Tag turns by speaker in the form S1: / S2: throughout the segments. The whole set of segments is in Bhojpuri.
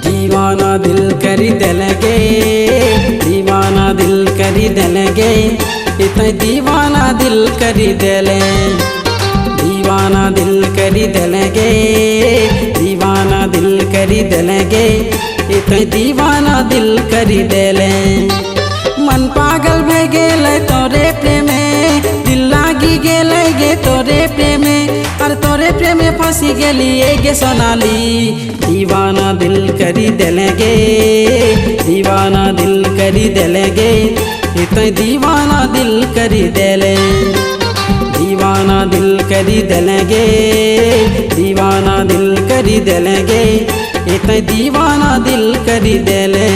S1: दीवाना दिल करी दिलगे, दीवाना दिल करी दिलगे, इतना दीवाना दिल करी दिले, दीवाना दिल करी दिलगे, दीवाना दिल करी दिलगे, इतना दीवाना दिल करी दिले। मन पागल भे गेले तोरे प्रेमे, दिल लागी गेले गे तोरे प्रेमे, और तोरे प्रेमे फंसी गेली गे सोनाली। दीवाना दिल करी दिलगे, दीवाना दिल करी दिलगे, इतना दीवाना दिल करी दिले, दीवाना दिल करी दिलगे, दीवाना दिल करी दिलगे, इतना दीवाना दिल करी दिले।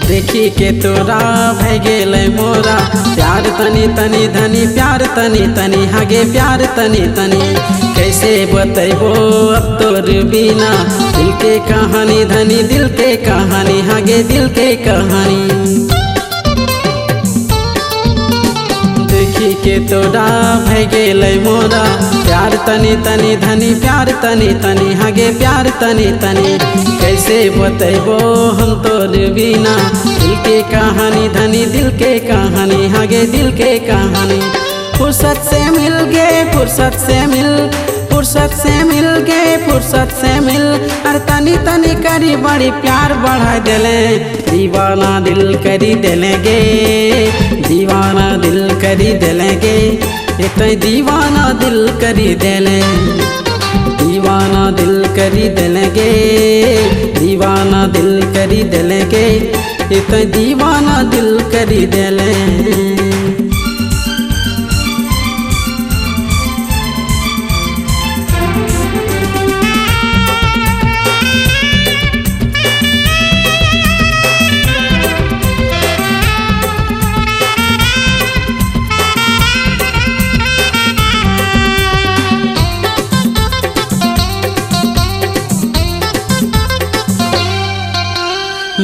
S1: देखी के तोरा भै गेलै मोरा प्यार तनी तनी धनी, प्यार तनी तनी हागे प्यार तनी तनी। कैसे बतैबो अब तोर बिना दिल के कहानी धनी, दिल के कहानी हागे दिल के कहानी। देखी के तोरा भै गेलै मोरा प्यार तनी तनी धनी, प्यार तनी तनी हागे प्यार तनी तनी। कैसे बतैबो हम तोर बिना दिल के कहानी धनी, दिल के कहानी हागे दिल के कहानी। फुर्सत से मिल गए, फुर्सत से मिल, फुर्सत से मिल गए, फुर्सत से मिल, और तनी तनी करी बड़ी प्यार बढ़ा दिले। दीवाना दिल करी दिलगे, दीवाना दिल करी दिलगे, इतना दीवाना दिल करी दिले, दीवाना दिल करी दिलगे, दीवाना दिल करी दिलगे, इतना दीवाना दिल करी दिले।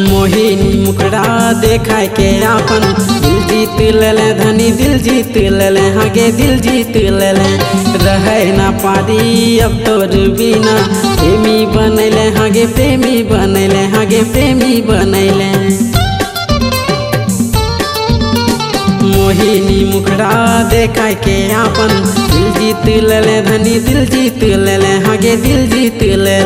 S1: मोहिनी मुखड़ा देखा के आपन दिल जीत ले धनी, दिल जीत ले हागे दिल जीत ले। रहे ना पारी अब तोर बिना प्रेमी बनैले हागे प्रेमी बनैले हागे प्रेमी बनैले। मोहिनी मुखड़ा देखा के आपन दिल जीत ले धनी, दिल जीत ले हागे दिल जीत ले।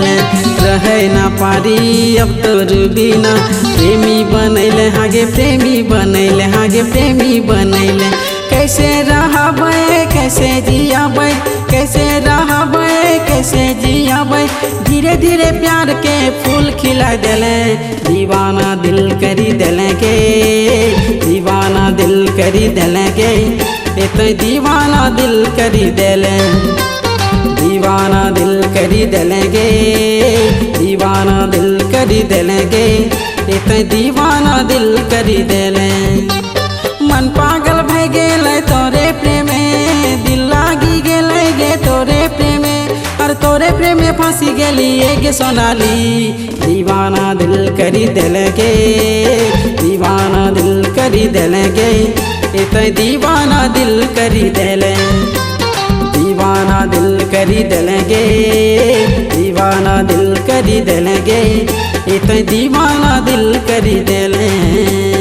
S1: रहे ना पारी अब तोर बिना प्रेमी बनैले हागे प्रेमी बनैले हागे प्रेमी बनैले। कैसे रहबै कैसे जियाबै, कैसे रहबै कैसे जियाबै, धीरे धीरे प्यार के फूल खिला दिले। दीवाना दिल करी दिलगे, दीवाना दिल करी दिलगे, इतना दीवाना दिल करी दिले, दीवाना दिल करी दिलगे, दीवाना दिल करी दिलगे, इतना दीवाना दिल करी दिले। मन पागल भै गेलै तोरे प्रेमे, दिल लागी गेलै गे तोरे प्रेमे, और तोरे प्रेमे फंसी गेली गे सोनाली। दीवाना दिल करी दिलगे, दीवाना दिल करी दिलगे, इतना दीवाना दिल करी दिले, दीवाना दिल करी दिलगे, दीवाना दिल करी दिलगे, इतना दीवाना दिल करी दिले।